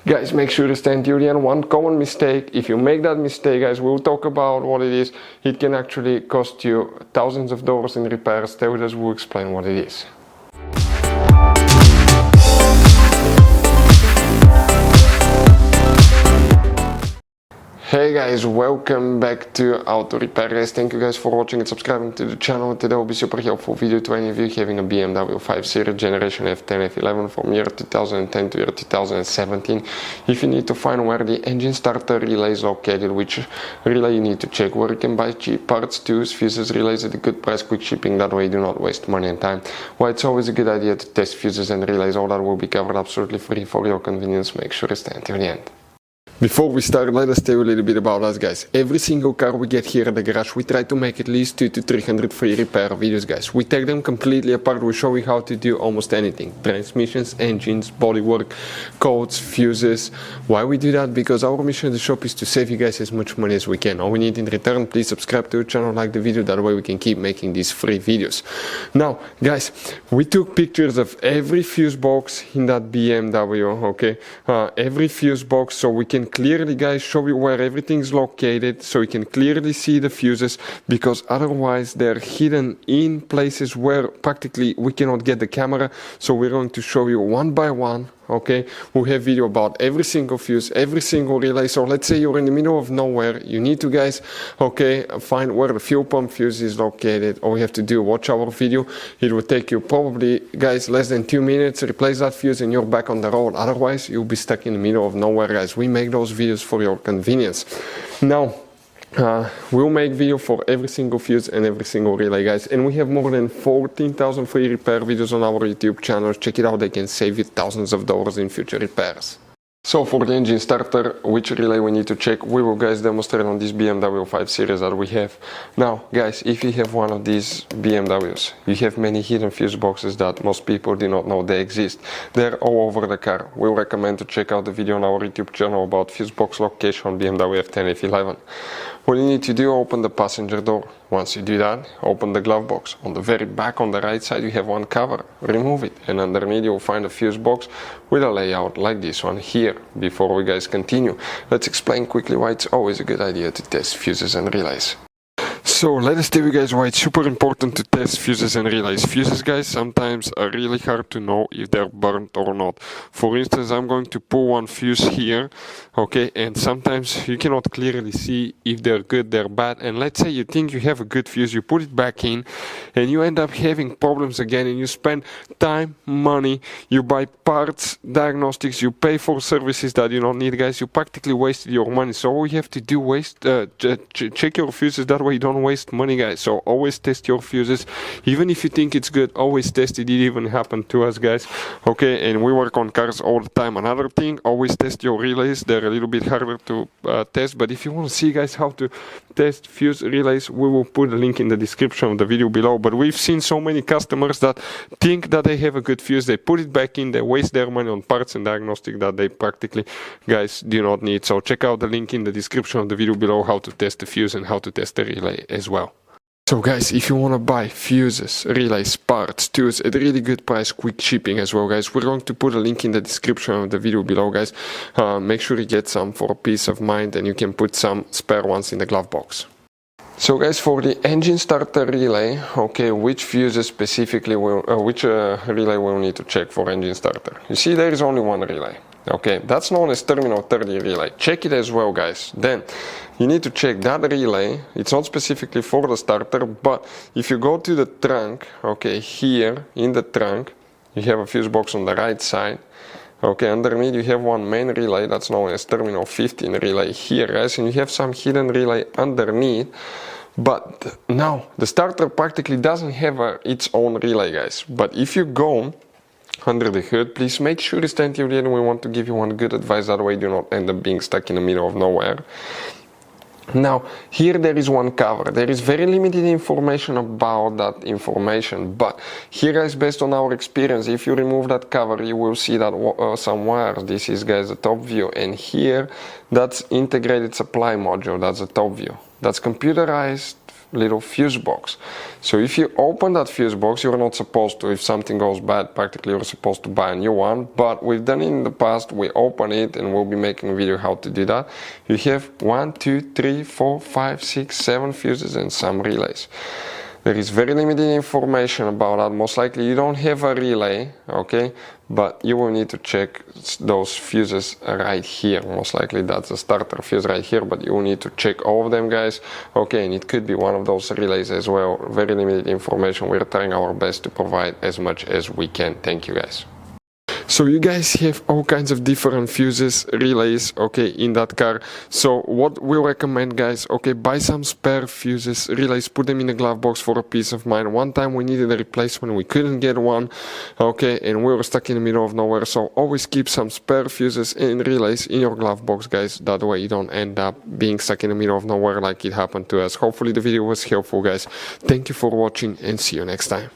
Guys, make sure to stay until the end. One common mistake, if you make that mistake, guys, we'll talk about what it is. It can actually cost you thousands of dollars in repairs. Stay with us, we'll explain what it is. Hey guys, welcome back to Auto Repair guys. Thank you guys for watching and subscribing to the channel. Today will be super helpful video to any of you having a BMW 5 Series generation F10 F11 from year 2010 to year 2017. If you need to find where the engine starter relay is located, which relay you need to check, where you can buy cheap parts, tools, fuses, relays at a good price, quick shipping, that way you do not waste money and time. Why it's always a good idea to test fuses and relays, all that will be covered absolutely free for your convenience. Make sure to stay until the end. Before we start, let us tell you a little bit about us guys. Every single car we get here at the garage, we try to make at least 200 to 300 free repair videos guys. We take them completely apart, we show you how to do almost anything. Transmissions, engines, bodywork, codes, fuses. Why we do that? Because our mission at the shop is to save you guys as much money as we can. All we need in return, please subscribe to the channel, like the video, that way we can keep making these free videos. Now guys, we took pictures of every fuse box in that BMW, okay? Every fuse box, so we can clearly guys show you where everything is located, so you can clearly see the fuses, because otherwise they're hidden in places where practically we cannot get the camera. So we're going to show you one by one, okay? We have video about every single fuse, every single relay. So let's say you're in the middle of nowhere, you need to guys, okay, find where the fuel pump fuse is located. All you have to do, watch our video. It will take you probably guys less than 2 minutes, replace that fuse and you're back on the road. Otherwise you'll be stuck in the middle of nowhere guys. We make those videos for your convenience. Now we'll make video for every single fuse and every single relay guys, and we have more than 14,000 free repair videos on our YouTube channel. Check it out, they can save you thousands of dollars in future repairs. So for the engine starter, which relay we need to check, we will guys demonstrate on this BMW 5 Series that we have. Now guys, if you have one of these BMWs, you have many hidden fuse boxes that most people do not know they exist. They're all over the car. We recommend to check out the video on our YouTube channel about fuse box location on BMW F10 F11. What you need to do, open the passenger door. Once you do that, open the glove box. On the very back on the right side you have one cover. Remove it, and underneath you'll find a fuse box with a layout like this one here. Before we guys continue, let's explain quickly why it's always a good idea to test fuses and relays. So let us tell you guys why it's super important to test fuses and relays. Fuses guys sometimes are really hard to know if they're burnt or not. For instance, I'm going to pull one fuse here, okay, and sometimes you cannot clearly see if they're good, they're bad. And let's say you think you have a good fuse, you put it back in and you end up having problems again, and you spend time, money, you buy parts, diagnostics, you pay for services that you don't need guys. You practically wasted your money. So all you have to do, check your fuses, that way you don't waste money guys. So always test your fuses, even if you think it's good, always test it. It even happened to us guys, okay? And we work on cars all the time. Another thing, always test your relays. They're a little bit harder to test, but if you want to see guys how to test fuse relays, we will put a link in the description of the video below. But we've seen so many customers that think that they have a good fuse, they put it back in, they waste their money on parts and diagnostic that they practically guys do not need. So check out the link in the description of the video below how to test the fuse and how to test the relay as well. So guys, if you want to buy fuses, relays, parts, tools at a really good price, quick shipping as well guys, we're going to put a link in the description of the video below guys. Make sure you get some for peace of mind, and you can put some spare ones in the glove box. So guys, for the engine starter relay, okay, which fuses specifically which relay we'll need to check for engine starter? You see, there is only one relay. Okay, that's known as terminal 30 relay. Check it as well guys. Then you need to check that relay. It's not specifically for the starter, but if you go to the trunk, okay, here in the trunk you have a fuse box on the right side. Okay, underneath you have one main relay that's known as terminal 15 relay here guys, and you have some hidden relay underneath. But now the starter practically doesn't have its own relay guys. But if you go under the hood, please make sure to stand till the end. We want to give you one good advice, that way you do not end up being stuck in the middle of nowhere. Now here there is one cover. There is very limited information about that information, but here guys, based on our experience, if you remove that cover you will see that some wires. This is guys the top view, and here that's integrated supply module. That's the top view. That's computerized little fuse box. So if you open that fuse box, you're not supposed to. If something goes bad, practically you're supposed to buy a new one, but we've done it in the past. We open it and we'll be making a video how to do that. You have 1, 2, 3, 4, 5, 6, 7 fuses and some relays. There is very limited information about that. Most likely you don't have a relay, okay, but you will need to check those fuses right here. Most likely that's a starter fuse right here, but you will need to check all of them, guys, okay, and it could be one of those relays as well. Very limited information. We're trying our best to provide as much as we can. Thank you, guys. So you guys have all kinds of different fuses, relays, okay, in that car. So what we recommend, guys, okay, buy some spare fuses, relays, put them in the glove box for a peace of mind. One time we needed a replacement, we couldn't get one, okay, and we were stuck in the middle of nowhere. So always keep some spare fuses and relays in your glove box, guys. That way you don't end up being stuck in the middle of nowhere like it happened to us. Hopefully the video was helpful, guys. Thank you for watching and see you next time.